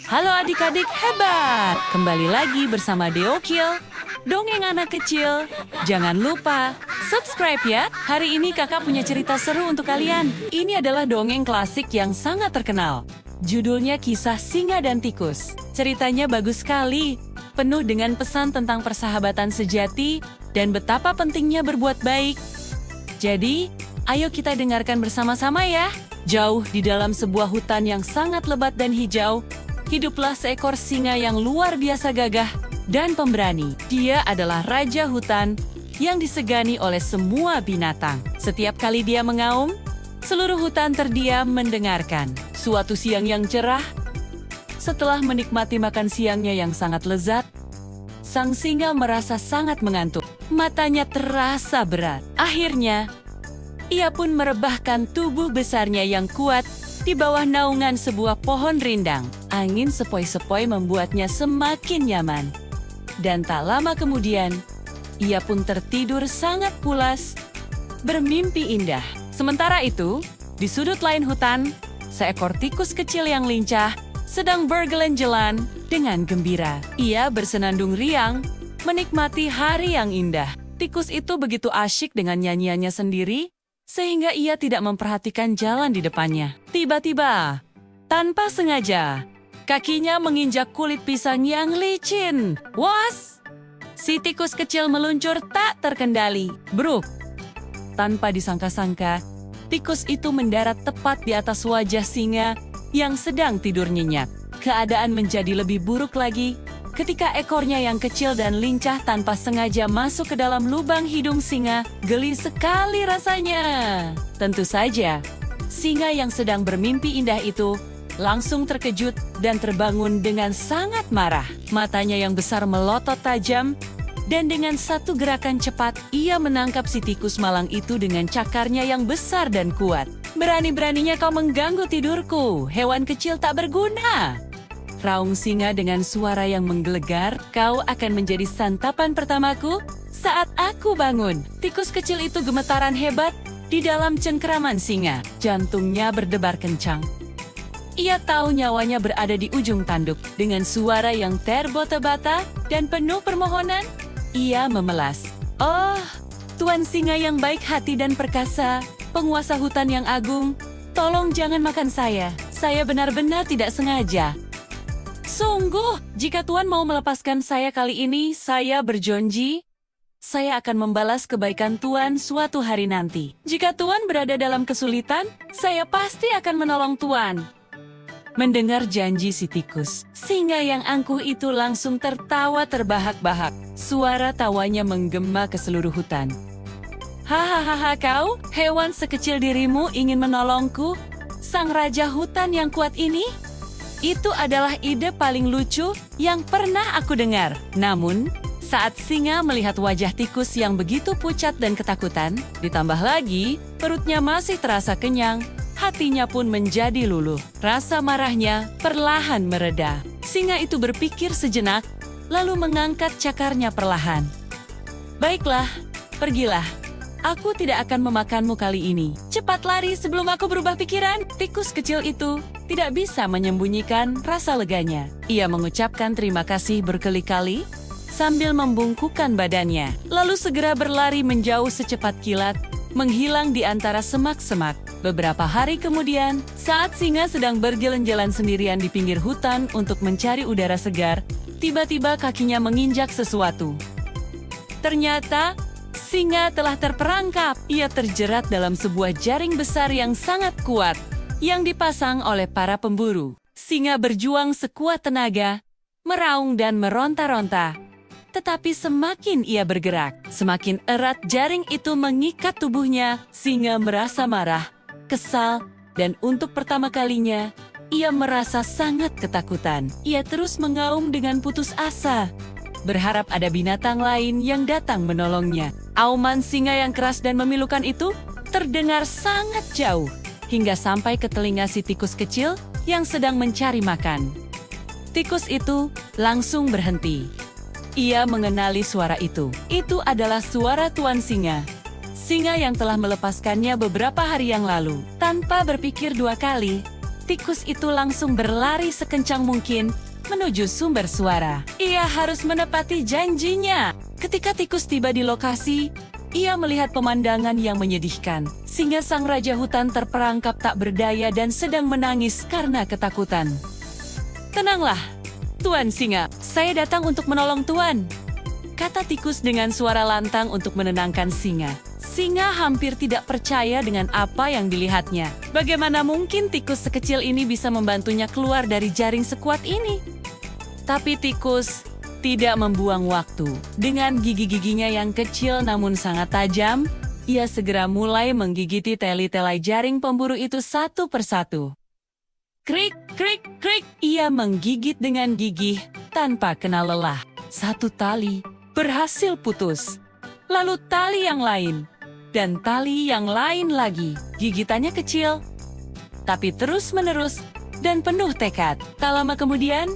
Halo adik-adik hebat! Kembali lagi bersama Deokil, dongeng anak kecil. Jangan lupa subscribe ya. Hari ini kakak punya cerita seru untuk kalian. Ini adalah dongeng klasik yang sangat terkenal. Judulnya Kisah Singa dan Tikus. Ceritanya bagus sekali, penuh dengan pesan tentang persahabatan sejati dan betapa pentingnya berbuat baik. Jadi, ayo kita dengarkan bersama-sama ya. Jauh di dalam sebuah hutan yang sangat lebat dan hijau, hiduplah seekor singa yang luar biasa gagah dan pemberani. Dia adalah raja hutan yang disegani oleh semua binatang. Setiap kali dia mengaum, seluruh hutan terdiam mendengarkan. Suatu siang yang cerah, setelah menikmati makan siangnya yang sangat lezat, sang singa merasa sangat mengantuk. Matanya terasa berat. Akhirnya, ia pun merebahkan tubuh besarnya yang kuat di bawah naungan sebuah pohon rindang. Angin sepoi-sepoi membuatnya semakin nyaman. Dan tak lama kemudian, ia pun tertidur sangat pulas, bermimpi indah. Sementara itu, di sudut lain hutan, seekor tikus kecil yang lincah sedang berjalan-jalan dengan gembira. Ia bersenandung riang, menikmati hari yang indah. Tikus itu begitu asyik dengan nyanyiannya sendiri, sehingga ia tidak memperhatikan jalan di depannya. Tiba-tiba, tanpa sengaja, kakinya menginjak kulit pisang yang licin. Was! Si tikus kecil meluncur tak terkendali. Bruk! Tanpa disangka-sangka, tikus itu mendarat tepat di atas wajah singa yang sedang tidur nyenyak. Keadaan menjadi lebih buruk lagi ketika ekornya yang kecil dan lincah tanpa sengaja masuk ke dalam lubang hidung singa. Geli sekali rasanya. Tentu saja, singa yang sedang bermimpi indah itu langsung terkejut dan terbangun dengan sangat marah. Matanya yang besar melotot tajam, dan dengan satu gerakan cepat, ia menangkap si tikus malang itu dengan cakarnya yang besar dan kuat. Berani-beraninya kau mengganggu tidurku, hewan kecil tak berguna. Raung singa dengan suara yang menggelegar, kau akan menjadi santapan pertamaku saat aku bangun. Tikus kecil itu gemetaran hebat di dalam cengkeraman singa. Jantungnya berdebar kencang. Ia tahu nyawanya berada di ujung tanduk. Dengan suara yang terbata-bata dan penuh permohonan, ia memelas. Oh, Tuan Singa yang baik hati dan perkasa, penguasa hutan yang agung, tolong jangan makan saya. Saya benar-benar tidak sengaja. Sungguh, jika Tuan mau melepaskan saya kali ini, saya berjanji, saya akan membalas kebaikan Tuan suatu hari nanti. Jika Tuan berada dalam kesulitan, saya pasti akan menolong Tuan. Mendengar janji si tikus, singa yang angkuh itu langsung tertawa terbahak-bahak. Suara tawanya menggema ke seluruh hutan. Hahaha kau, hewan sekecil dirimu ingin menolongku, sang raja hutan yang kuat ini? Itu adalah ide paling lucu yang pernah aku dengar. Namun, saat singa melihat wajah tikus yang begitu pucat dan ketakutan, ditambah lagi perutnya masih terasa kenyang, hatinya pun menjadi luluh. Rasa marahnya perlahan mereda. Singa itu berpikir sejenak, lalu mengangkat cakarnya perlahan. Baiklah, pergilah. Aku tidak akan memakanmu kali ini. Cepat lari sebelum aku berubah pikiran. Tikus kecil itu tidak bisa menyembunyikan rasa leganya. Ia mengucapkan terima kasih berkali-kali sambil membungkukkan badannya. Lalu segera berlari menjauh secepat kilat, menghilang di antara semak-semak. Beberapa hari kemudian, saat singa sedang berjalan-jalan sendirian di pinggir hutan untuk mencari udara segar, tiba-tiba kakinya menginjak sesuatu. Ternyata, singa telah terperangkap. Ia terjerat dalam sebuah jaring besar yang sangat kuat yang dipasang oleh para pemburu. Singa berjuang sekuat tenaga, meraung dan meronta-ronta. Tetapi semakin ia bergerak, semakin erat jaring itu mengikat tubuhnya. Singa merasa marah, kesal, dan untuk pertama kalinya, ia merasa sangat ketakutan. Ia terus mengaum dengan putus asa, berharap ada binatang lain yang datang menolongnya. Auman singa yang keras dan memilukan itu terdengar sangat jauh, hingga sampai ke telinga si tikus kecil yang sedang mencari makan. Tikus itu langsung berhenti. Ia mengenali suara itu. Itu adalah suara Tuan Singa. Singa yang telah melepaskannya beberapa hari yang lalu. Tanpa berpikir dua kali, tikus itu langsung berlari sekencang mungkin menuju sumber suara. Ia harus menepati janjinya. Ketika tikus tiba di lokasi, ia melihat pemandangan yang menyedihkan. Singa sang raja hutan terperangkap tak berdaya dan sedang menangis karena ketakutan. "Tenanglah, Tuan Singa, saya datang untuk menolong Tuan," kata tikus dengan suara lantang untuk menenangkan singa. Singa hampir tidak percaya dengan apa yang dilihatnya. Bagaimana mungkin tikus sekecil ini bisa membantunya keluar dari jaring sekuat ini? Tapi tikus tidak membuang waktu. Dengan gigi-giginya yang kecil namun sangat tajam, ia segera mulai menggigiti tali-tali jaring pemburu itu satu persatu. Krik, krik, krik, ia menggigit dengan gigih tanpa kenal lelah. Satu tali berhasil putus. Lalu tali yang lain. Dan tali yang lain lagi. Gigitannya kecil, tapi terus-menerus dan penuh tekad. Tak lama kemudian,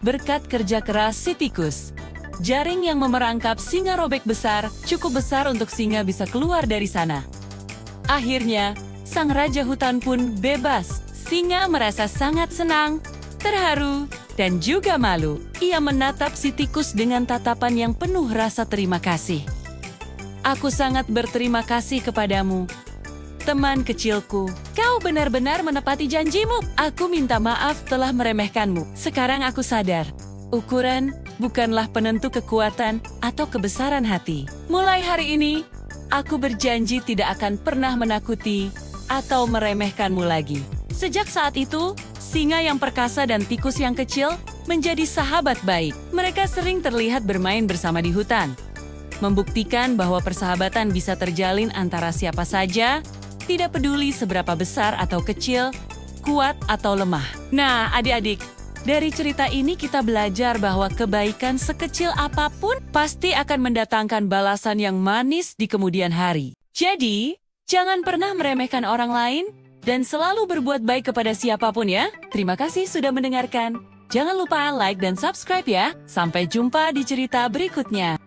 berkat kerja keras si tikus, jaring yang memerangkap singa robek besar, cukup besar untuk singa bisa keluar dari sana. Akhirnya, sang raja hutan pun bebas. Singa merasa sangat senang, terharu, dan juga malu. Ia menatap si tikus dengan tatapan yang penuh rasa terima kasih. "Aku sangat berterima kasih kepadamu, teman kecilku. Kau benar-benar menepati janjimu. Aku minta maaf telah meremehkanmu. Sekarang aku sadar, ukuran bukanlah penentu kekuatan atau kebesaran hati. Mulai hari ini, aku berjanji tidak akan pernah menakuti atau meremehkanmu lagi." Sejak saat itu, singa yang perkasa dan tikus yang kecil menjadi sahabat baik. Mereka sering terlihat bermain bersama di hutan, membuktikan bahwa persahabatan bisa terjalin antara siapa saja, tidak peduli seberapa besar atau kecil, kuat atau lemah. Nah, adik-adik, dari cerita ini kita belajar bahwa kebaikan sekecil apapun pasti akan mendatangkan balasan yang manis di kemudian hari. Jadi, jangan pernah meremehkan orang lain dan selalu berbuat baik kepada siapapun ya. Terima kasih sudah mendengarkan. Jangan lupa like dan subscribe ya. Sampai jumpa di cerita berikutnya.